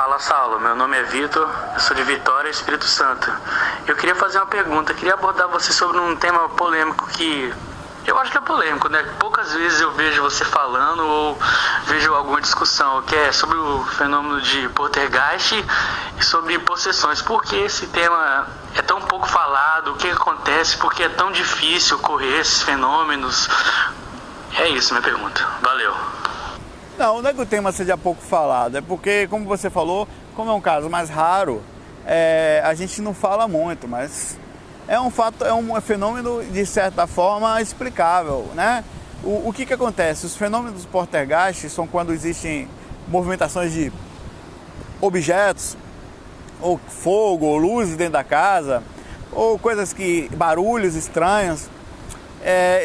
Fala, Saulo, meu nome é Vitor, eu sou de Vitória, Espírito Santo. Eu queria fazer uma pergunta, queria abordar você sobre um tema polêmico que eu acho que é polêmico, né? Poucas vezes eu vejo você falando ou vejo alguma discussão, que é sobre o fenômeno de poltergeist e sobre possessões. Por que esse tema é tão pouco falado? O que acontece? Por que é tão difícil ocorrer esses fenômenos? É isso minha pergunta. Valeu. Não é que o tema seja pouco falado, é porque, como você falou, como é um caso mais raro, a gente não fala muito, mas é um fato, é um fenômeno de certa forma explicável, né? O que acontece? Os fenômenos do poltergeist são quando existem movimentações de objetos, ou fogo, ou luzes dentro da casa, ou barulhos estranhos.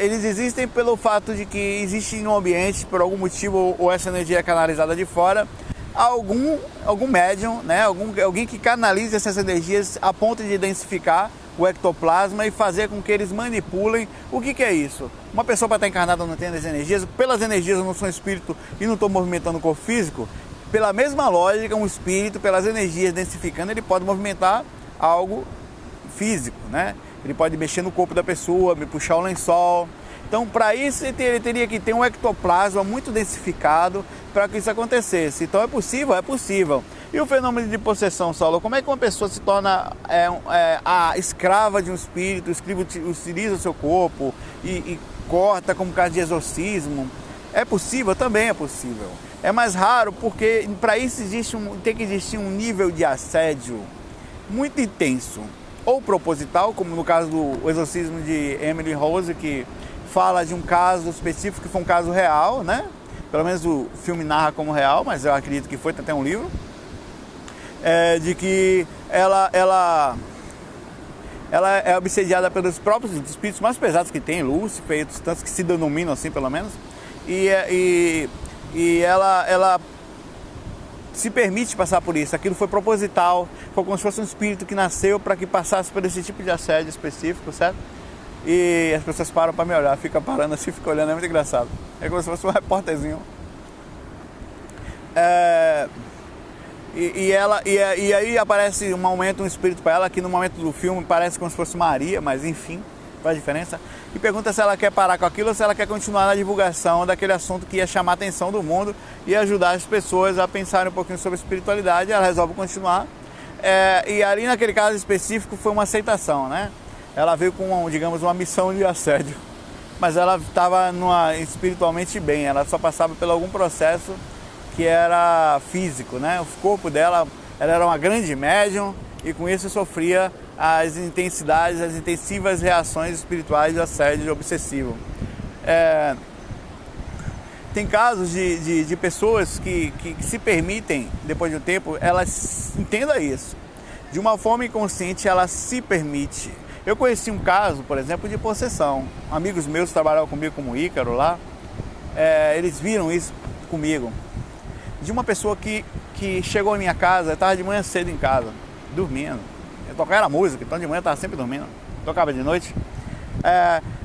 Eles existem pelo fato de que existe no ambiente, por algum motivo, ou essa energia é canalizada de fora, algum médium, né? Alguém que canalize essas energias a ponto de densificar o ectoplasma e fazer com que eles manipulem. O que é isso? Uma pessoa para estar encarnada não tem as energias, pelas energias eu não sou espírito e não estou movimentando o corpo físico, pela mesma lógica, um espírito, pelas energias densificando, ele pode movimentar algo físico, né? Ele pode mexer no corpo da pessoa, me puxar o lençol. Então, para isso, ele teria que ter um ectoplasma muito densificado para que isso acontecesse. Então, é possível? É possível. E o fenômeno de possessão, Saulo? Como é que uma pessoa se torna a escrava de um espírito, utiliza o seu corpo e corta como caso de exorcismo? É possível? Também é possível. É mais raro porque, para isso, tem que existir um nível de assédio muito intenso. Ou proposital, como no caso do exorcismo de Emily Rose, que fala de um caso específico que foi um caso real, né? Pelo menos o filme narra como real, mas eu acredito que foi, tem até um livro, de que ela é obsediada pelos próprios espíritos mais pesados que tem, Lúcifer e outros tantos que se denominam assim, pelo menos, e ela se permite passar por isso. Aquilo foi proposital, foi como se fosse um espírito que nasceu para que passasse por esse tipo de assédio específico, certo? E as pessoas param para me olhar, fica parando assim, fica olhando, é muito engraçado. É como se fosse um repórterzinho. E aí aparece um momento, um espírito para ela, que no momento do filme parece como se fosse Maria, mas enfim, faz diferença. E pergunta se ela quer parar com aquilo ou se ela quer continuar na divulgação daquele assunto que ia chamar a atenção do mundo e ajudar as pessoas a pensarem um pouquinho sobre espiritualidade. Ela resolve continuar. E ali naquele caso específico foi uma aceitação, né? Ela veio com, digamos, uma missão de assédio, mas ela estava espiritualmente bem, ela só passava por algum processo que era físico, né? O corpo dela, ela era uma grande médium e com isso sofria as intensivas reações espirituais de assédio obsessivo. Tem casos de pessoas que se permitem, depois de um tempo, elas entendam isso. De uma forma inconsciente, ela se permite. Eu conheci um caso, por exemplo, de possessão. Amigos meus trabalhavam comigo como Ícaro lá, eles viram isso comigo. De uma pessoa que chegou em minha casa, eu estava de manhã cedo em casa, dormindo. Eu tocava música, então de manhã eu estava sempre dormindo. Tocava de noite.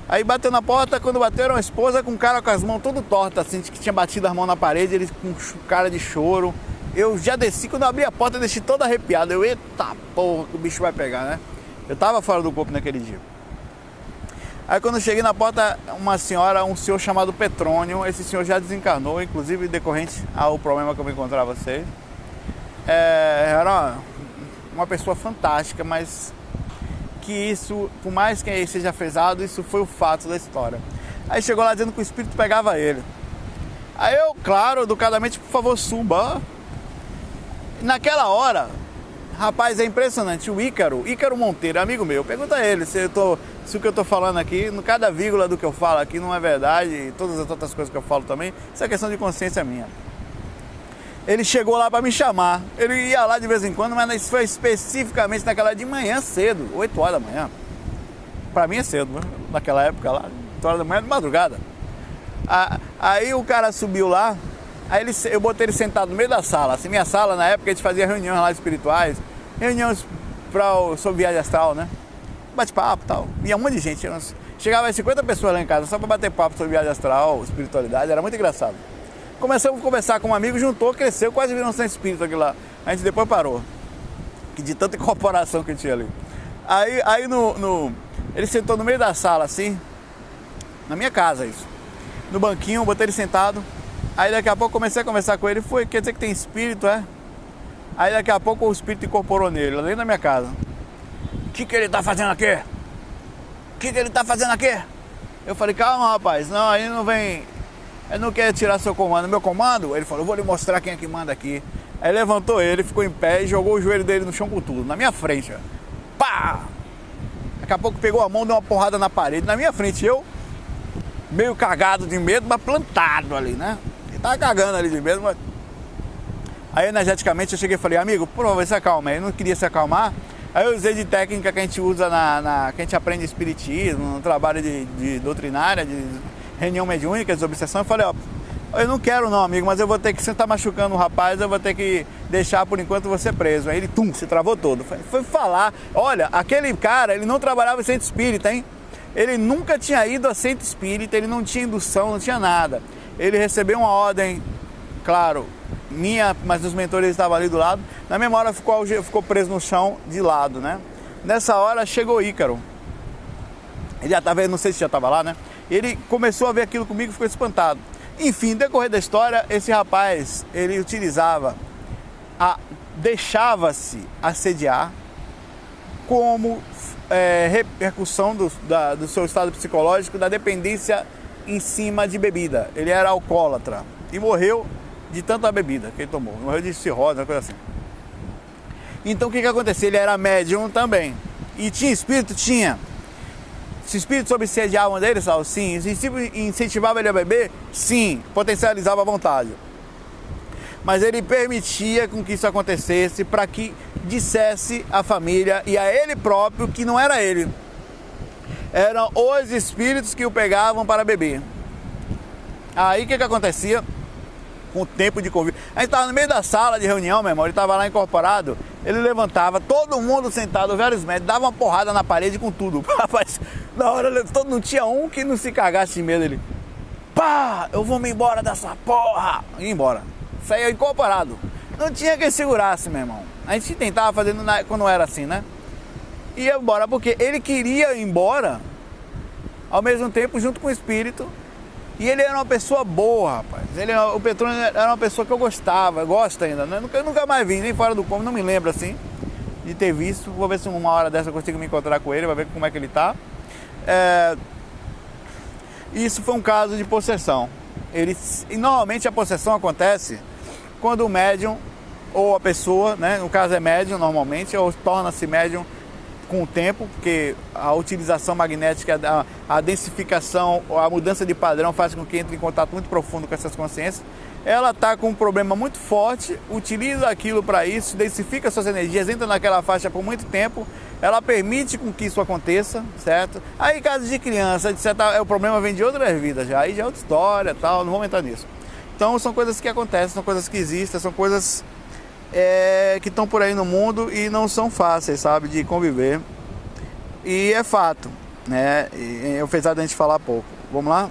Aí bateu na porta, quando bateram a esposa com o cara com as mãos todo tortas, assim, que tinha batido as mãos na parede, ele com cara de choro. Eu já desci, quando eu abri a porta, eu desci todo arrepiado. Eu, eita porra, que o bicho vai pegar, né? Eu estava fora do corpo naquele dia. Aí quando eu cheguei na porta, um senhor chamado Petrônio, esse senhor já desencarnou, inclusive decorrente ao problema que eu vou encontrar vocês. Era uma pessoa fantástica, mas que isso, por mais que seja pesado, isso foi o fato da história. Aí chegou lá dizendo que o espírito pegava ele. Aí eu, claro, educadamente, por favor, suba. Naquela hora, rapaz, é impressionante, o Ícaro Monteiro, amigo meu, pergunta a ele se o que eu estou falando aqui, cada vírgula do que eu falo aqui não é verdade, e todas as outras coisas que eu falo também, isso é questão de consciência minha. Ele chegou lá para me chamar, ele ia lá de vez em quando, mas isso foi especificamente naquela de manhã cedo, 8 horas da manhã. Para mim é cedo, né? Naquela época lá, 8 horas da manhã, de madrugada. Aí o cara subiu lá, aí eu botei ele sentado no meio da sala. Assim, minha sala, na época, a gente fazia reuniões lá espirituais, reuniões sobre viagem astral, né? Bate-papo e tal. Ia um monte de gente. Chegava 50 pessoas lá em casa só para bater papo sobre viagem astral, espiritualidade. Era muito engraçado. Começamos a conversar com um amigo, juntou, cresceu, quase virou um centro espírita aquilo lá. A gente depois parou, que de tanta incorporação que tinha ali. Aí ele sentou no meio da sala, assim, na minha casa isso, no banquinho, botei ele sentado. Aí daqui a pouco comecei a conversar com ele, quer dizer que tem espírito, é? Aí daqui a pouco o espírito incorporou nele, lá dentro da minha casa. O que ele tá fazendo aqui? O que ele tá fazendo aqui? Eu falei, calma rapaz, não, aí não vem, ele não quer tirar seu comando. Meu comando? Ele falou, vou lhe mostrar quem é que manda aqui. Aí levantou ele, ficou em pé e jogou o joelho dele no chão com tudo, na minha frente, ó. Pá! Daqui a pouco pegou a mão, deu uma porrada na parede, na minha frente, eu meio cagado de medo, mas plantado ali, né? Ele tava cagando ali de medo, mas... Aí energeticamente eu cheguei e falei, amigo, por favor, se acalma. Ele não queria se acalmar. Aí eu usei de técnica que a gente usa que a gente aprende espiritismo, no trabalho de doutrinária, de reunião mediúnica, desobsessão. Eu falei, ó, eu não quero não, amigo, mas eu vou ter que, se você tá machucando o rapaz, eu vou ter que deixar por enquanto você preso. Aí ele, se travou todo. Foi falar, olha, aquele cara, ele não trabalhava em centro espírita, hein? Ele nunca tinha ido a centro espírita, ele não tinha indução, não tinha nada. Ele recebeu uma ordem, claro, minha, mas os mentores estavam ali do lado. Na mesma hora ficou preso no chão de lado, né? Nessa hora chegou Ícaro. Ele já estava, não sei se já estava lá, né? Ele começou a ver aquilo comigo e ficou espantado. Enfim, decorrer da história, esse rapaz, ele deixava-se assediar como repercussão do seu estado psicológico, da dependência em cima de bebida. Ele era alcoólatra e morreu de tanta bebida que ele tomou. Morreu de cirrose, uma coisa assim. Então o que aconteceu? Ele era médium também. E tinha espírito? Tinha. Se espíritos obsediavam dele, Saulo? Sim. Se incentivava ele a beber? Sim. Potencializava a vontade. Mas ele permitia com que isso acontecesse para que dissesse à família e a ele próprio que não era ele. Eram os espíritos que o pegavam para beber. Aí o que acontecia? Com o tempo de convívio. A gente estava no meio da sala de reunião, meu irmão, ele estava lá incorporado, ele levantava, todo mundo sentado, vários metros, dava uma porrada na parede com tudo. Rapaz, na hora não tinha um que não se cagasse de medo. Ele, pá, eu vou me embora dessa porra. Ia embora. Saía incorporado. Não tinha quem segurasse, meu irmão. A gente tentava fazer quando era assim, né? Ia embora, porque ele queria ir embora, ao mesmo tempo, junto com o espírito. E ele era uma pessoa boa, rapaz. O Petrônio era uma pessoa que eu gostava, eu gosto ainda, né? Eu nunca mais vi, nem fora do cômodo, não me lembro assim, de ter visto. Vou ver se uma hora dessa eu consigo me encontrar com ele, vai ver como é que ele tá. Isso foi um caso de possessão. E normalmente a possessão acontece quando o médium, ou a pessoa, né? No caso é médium normalmente, ou torna-se médium com o tempo, porque a utilização magnética, a densificação, a mudança de padrão faz com que entre em contato muito profundo com essas consciências. Ela está com um problema muito forte, utiliza aquilo para isso, densifica suas energias, entra naquela faixa por muito tempo, ela permite com que isso aconteça, certo? Aí, casos de criança, o problema vem de outras vidas já, aí já é outra história, tal, não vamos entrar nisso. Então, são coisas que acontecem, são coisas que existem, são coisas que estão por aí no mundo e não são fáceis, sabe, de conviver. E é fato, né? Apesar da gente falar pouco. Vamos lá?